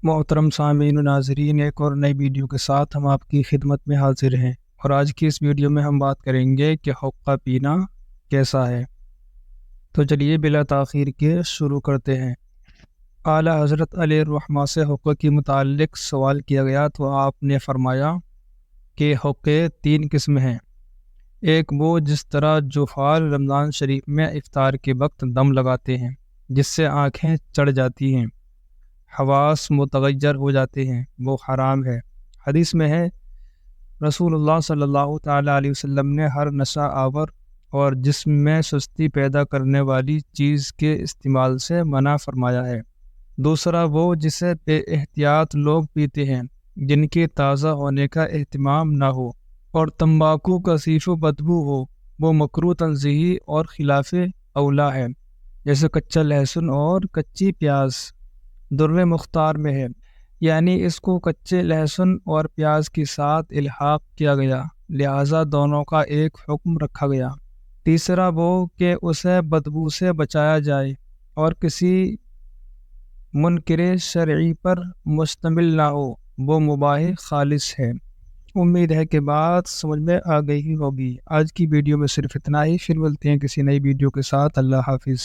محترم سامعین و ناظرین، ایک اور نئی ویڈیو کے ساتھ ہم آپ کی خدمت میں حاضر ہیں، اور آج کی اس ویڈیو میں ہم بات کریں گے کہ حقہ پینا کیسا ہے۔ تو چلیے بلا تاخیر کے شروع کرتے ہیں۔ اعلیٰ حضرت علیہ الرحمہ سے حقہ کے متعلق سوال کیا گیا تو آپ نے فرمایا کہ حقے 3 قسم ہیں۔ ایک وہ جس طرح جوفال رمضان شریف میں افطار کے وقت دم لگاتے ہیں، جس سے آنکھیں چڑھ جاتی ہیں، حواس متغیر ہو جاتے ہیں، وہ حرام ہے۔ حدیث میں ہے، رسول اللہ صلی اللہ تعالیٰ علیہ وسلم نے ہر نشہ آور اور جسم میں سستی پیدا کرنے والی چیز کے استعمال سے منع فرمایا ہے۔ دوسرا وہ جسے بے احتیاط لوگ پیتے ہیں، جن کے تازہ ہونے کا اہتمام نہ ہو اور تمباکو کثیف و بدبو ہو، وہ مکروہ تنزیہی اور خلاف اولا ہے، جیسے کچا لہسن اور کچی پیاز۔ در مختار میں ہے، یعنی اس کو کچے لہسن اور پیاز کے ساتھ الحاق کیا گیا، لہذا دونوں کا ایک حکم رکھا گیا۔ تیسرا وہ کہ اسے بدبو سے بچایا جائے اور کسی منکر شرعی پر مشتمل نہ ہو، وہ مباح خالص ہے۔ امید ہے کہ بات سمجھ میں آ گئی ہی ہوگی۔ آج کی ویڈیو میں صرف اتنا ہی، پھر ملتے ہیں کسی نئی ویڈیو کے ساتھ۔ اللہ حافظ۔